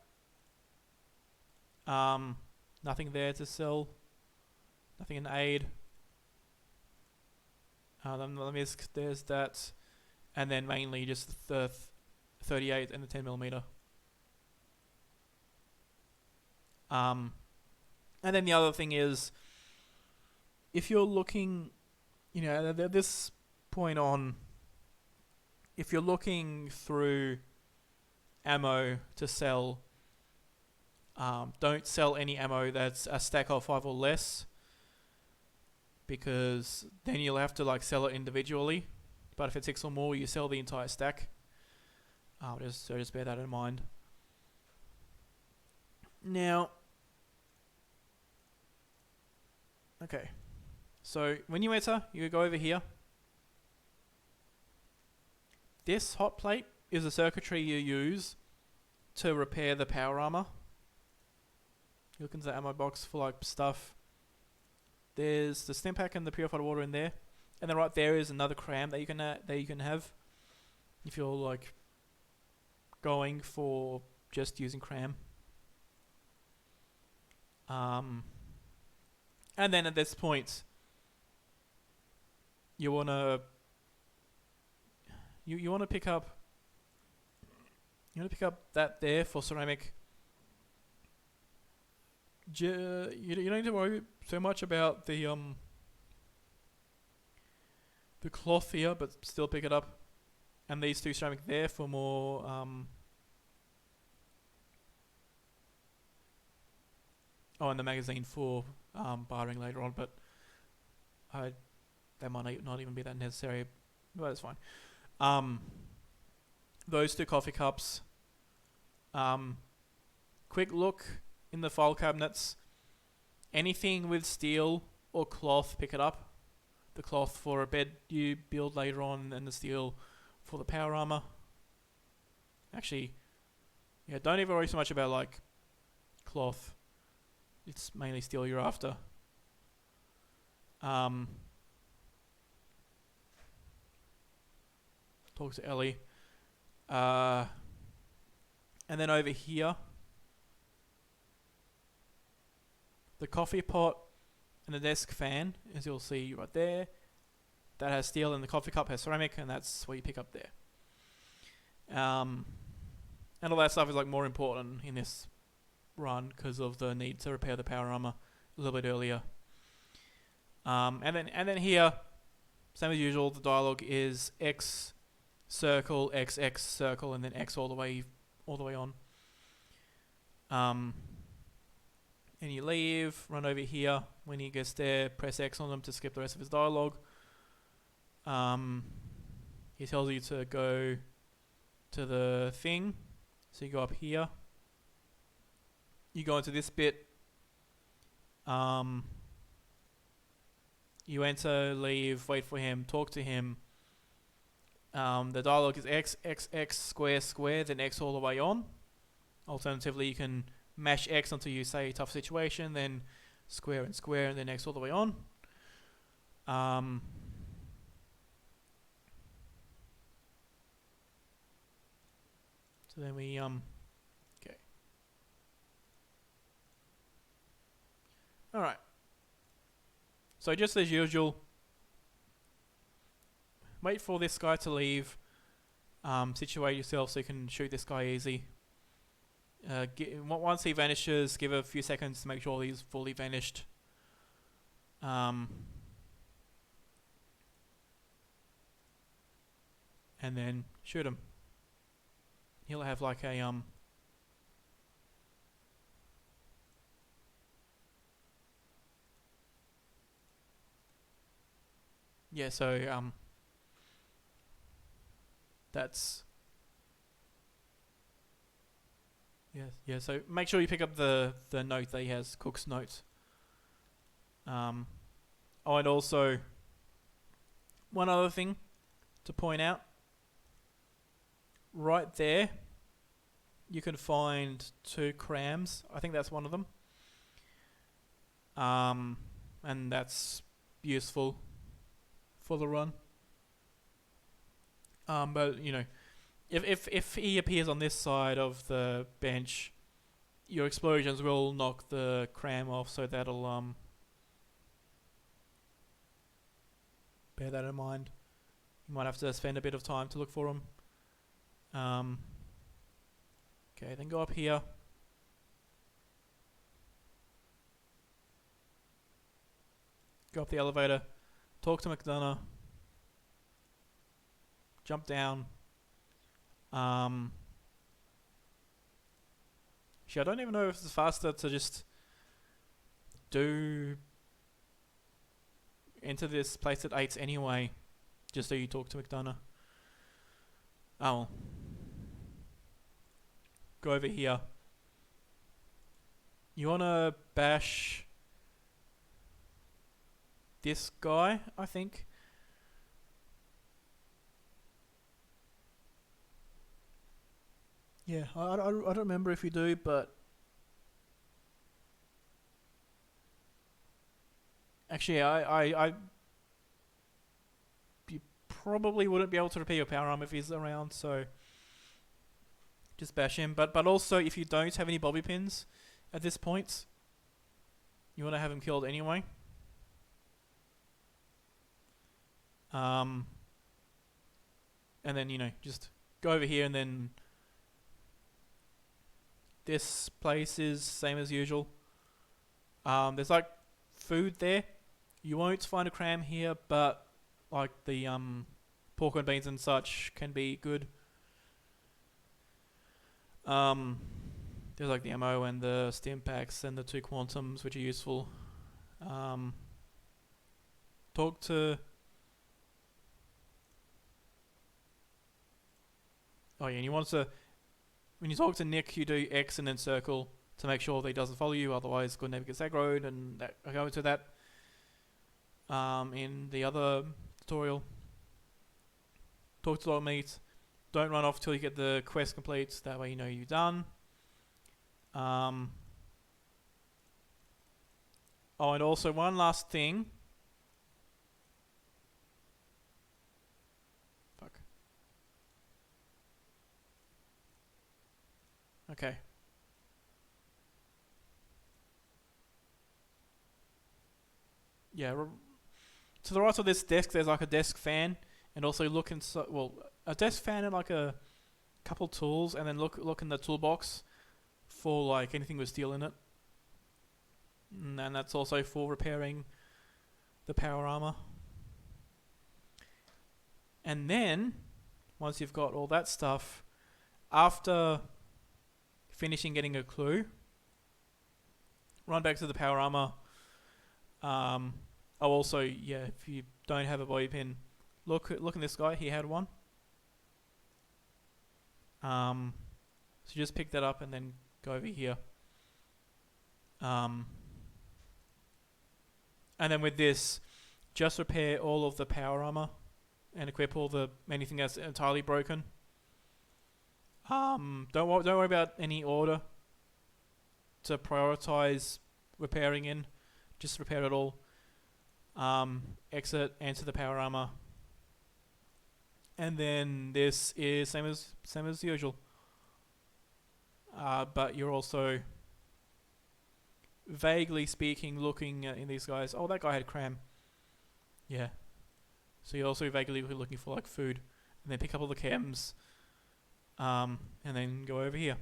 Nothing there to sell. Nothing in aid. Then there's that. And then mainly just the 38 and the 10mm. And then the other thing is, if you're looking, at this point on, if you're looking through ammo to sell, don't sell any ammo that's a stack of 5 or less, because then you'll have to sell it individually. But if it's 6 or more, you sell the entire stack. Just bear that in mind. Now, okay. So when you enter, you go over here. This hot plate is the circuitry you use to repair the power armor. You look into the ammo box for stuff. There's the stim pack and the purified water in there, and then right there is another cram that you can have if you're going for just using cram. And then at this point, you wanna pick up that there for ceramic. You don't need to worry so much about the cloth here, but still pick it up. And these 2 ceramic there for more and the magazine for barring later on, but that might not even be that necessary, but it's fine. Those 2 coffee cups. Quick look in the file cabinets. Anything with steel or cloth, pick it up. The cloth for a bed you build later on, and the steel for the power armor. Actually, don't even worry so much about cloth. It's mainly steel you're after. Talk to Ellie. And then over here, the coffee pot and the desk fan, as you'll see right there, that has steel, and the coffee cup has ceramic, and that's what you pick up there. And all that stuff is more important in this run because of the need to repair the power armor a little bit earlier. And then here, same as usual, the dialogue is X circle, X circle, and then X all the way on. And you leave, run over here. When he gets there, press X on them to skip the rest of his dialogue. He tells you to go to the thing, so you go up here. You go into this bit. You enter, leave, wait for him, talk to him. The dialogue is X, square, square, then X all the way on. Alternatively, you can mash X until you say tough situation, then square, and then X all the way on. So then we, okay. Alright. So just as usual, wait for this guy to leave. Situate yourself so you can shoot this guy easy. Once he vanishes, give a few seconds to make sure he's fully vanished. And then shoot him. He'll have a yeah, so that's yeah, so make sure you pick up the note that he has, Cook's note. And also one other thing to point out, right there you can find 2 crams. I think that's one of them. And that's useful for the run. But if he appears on this side of the bench, your explosions will knock the cram off, so that'll bear that in mind. You might have to spend a bit of time to look for them. Okay, then go up here. go up the elevator, talk to McDonough, jump down. Actually, I don't even know if it's faster to just enter this place at 8 anyway, just so you talk to McDonough. Oh well. Go over here. You wanna bash this guy, I think. Yeah, I don't remember if you do, but actually, I you probably wouldn't be able to repair your power arm if he's around, so just bash him. But also, if you don't have any bobby pins at this point, you want to have him killed anyway. And then just go over here, and then this place is same as usual. There's like food there. You won't find a cram here, but like the pork and beans and such can be good. There's like the ammo and the stim packs and the 2 quantums, which are useful. Talk to... Oh yeah, and you want to... When you talk to Nick, you do X and then circle to make sure that he doesn't follow you, otherwise good never gets aggroed, and that, I'll go into that in the other tutorial. Talk to Dog Meat. Don't run off till you get the quest complete, that way you know you're done. Oh, and also one last thing. Fuck. Okay. Yeah, to the right of this desk, there's like a desk fan, and also look inside. Well, a desk fan and like a couple tools, and then look in the toolbox for like anything with steel in it, and that's also for repairing the power armor. And then once you've got all that stuff, after finishing getting a clue, run back to the power armor. Oh, also, yeah, if you don't have a bobby pin, look at this guy. He had one. So just pick that up and then go over here. And then with this, just repair all of the power armor and equip anything that's entirely broken. Don't worry about any order to prioritize repairing in. Just repair it all. Exit, enter the power armor, and then this is same as usual. But you're also vaguely speaking looking in these guys. Oh, that guy had cram. Yeah. So you're also vaguely looking for like food, and then pick up all the chems, and then go over here,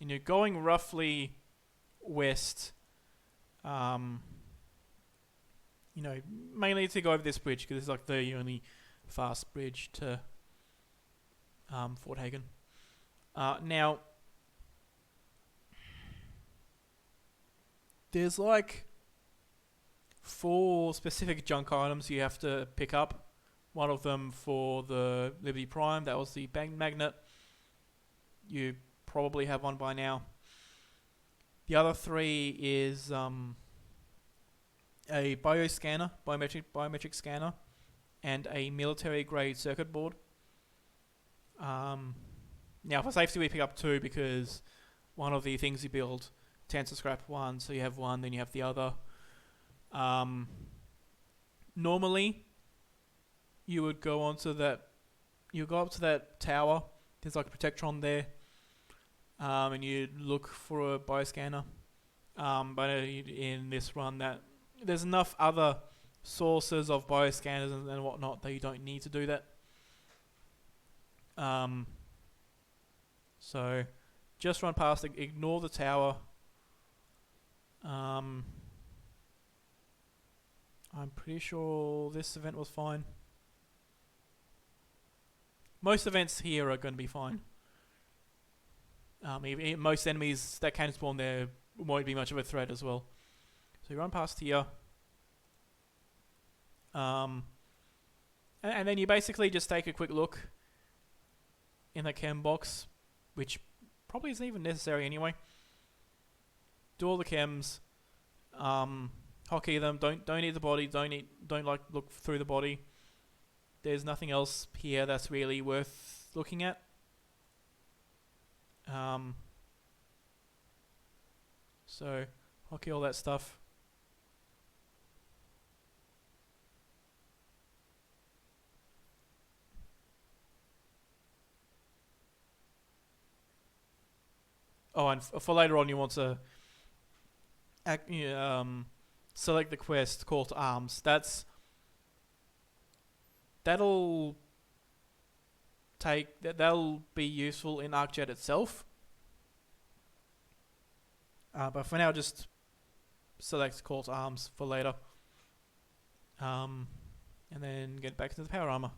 and you're going roughly west. Mainly to go over this bridge because it's like the only fast bridge to Fort Hagen. Now, there's like 4 specific junk items you have to pick up. One of them for the Liberty Prime, that was the bank magnet. You probably have one by now. The other 3 is a biometric scanner, and a military grade circuit board. Now for safety we pick up 2 because one of the things you build tends to scrap one, so you have one, then you have the other. Normally you would go up to that tower, there's like a protectron there, and you look for a bioscanner. But in this run, there's enough other sources of bioscanners and whatnot that you don't need to do that. So just run past it, ignore the tower. I'm pretty sure this event was fine. Most events here are going to be fine. Most enemies that can spawn there won't be much of a threat as well. So you run past here. And then you basically just take a quick look in the chem box, which probably isn't even necessary anyway. Do all the chems. Hotkey them. Don't eat the body. Don't like look through the body. There's nothing else here that's really worth looking at. So hotkey all that stuff. Oh, and for later on, you want to select the quest Call to Arms. That'll be useful in ArcJet itself. But for now, just select Call to Arms for later. And then get back into the power armor,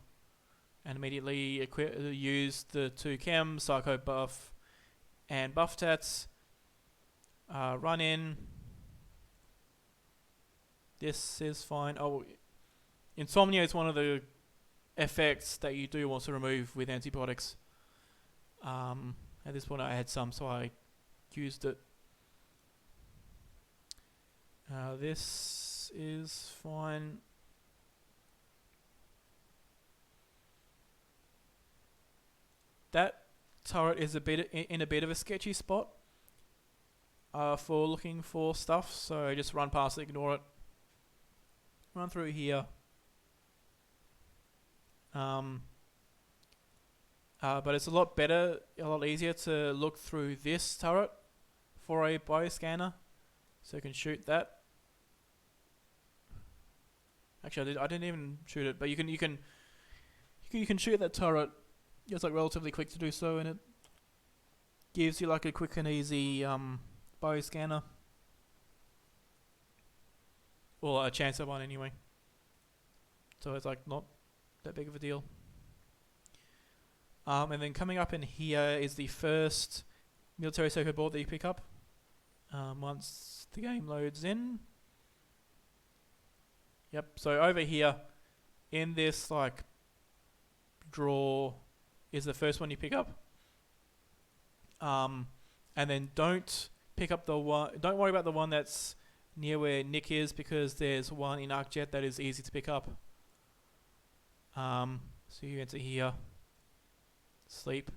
and immediately use the 2 chems, Psycho Buff and Buff Tats. Run in. This is fine. Oh, Insomnia is one of the effects that you do want to remove with antibiotics. At this point I had some, so I used it. This is fine. That turret is in a bit of a sketchy spot for looking for stuff, so just run past it, ignore it. Run through here. But it's a lot easier to look through this turret for a bioscanner, so you can shoot that. Actually, I didn't even shoot it, but you can shoot that turret. It's like relatively quick to do so, and it gives you like a quick and easy bioscanner, or a chance of one anyway. So it's like not that big of a deal. And then coming up in here is the first military circuit board that you pick up once the game loads in. Yep, so over here in this like drawer is the first one you pick up. And then don't worry about the one that's near where Nick is, because there's one in ArcJet that is easy to pick up. So you enter here, sleep.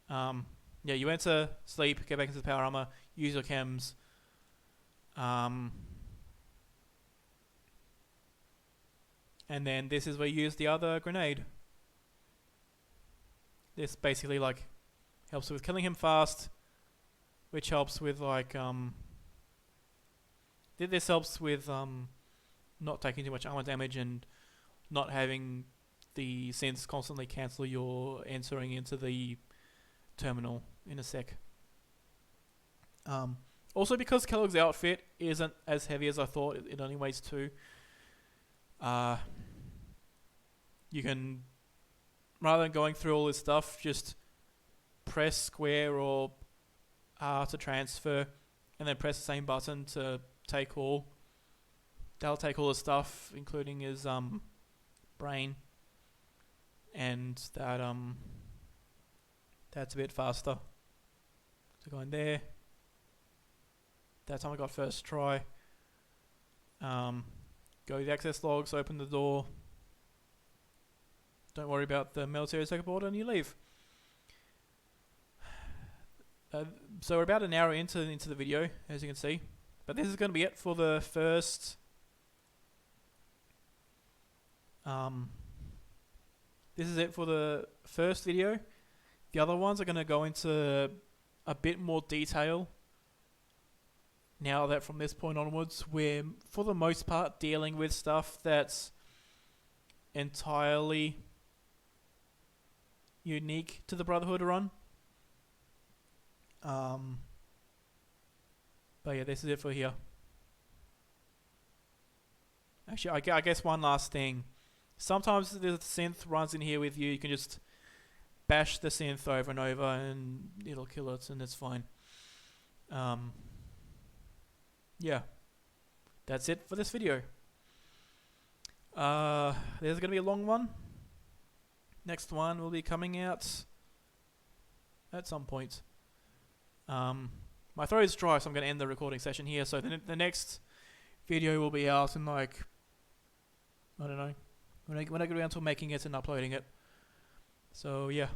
You enter, sleep, get back into the power armor, use your chems. And then this is where you use the other grenade. This basically like helps with killing him fast, which helps with like this helps with not taking too much armor damage and not having the synths constantly cancel your entering into the terminal in a sec. Also, because Kellogg's outfit isn't as heavy as I thought, it only weighs 2. You can, rather than going through all this stuff, just press square or R to transfer, and then press the same button to take all. That'll take all the stuff, including his brain, and that's a bit faster. So go in there. That time I got first try. Go to the access logs, open the door. Don't worry about the military circuit board, and you leave. So we're about an hour into the video, as you can see. But this is going to be it for the first. This is it for the first video. The other ones are going to go into a bit more detail. Now that from this point onwards, we're for the most part dealing with stuff that's entirely unique to the Brotherhood run. But yeah, this is it for here. Actually, I guess one last thing. Sometimes the synth runs in here with you. You can just bash the synth over and over, and it'll kill it, and it's fine. Yeah, that's it for this video. There's gonna be a long one. Next one will be coming out at some point. My throat is dry, so I'm gonna end the recording session here. So the next video will be out in like, I don't know, when I get around to making it and uploading it. So yeah.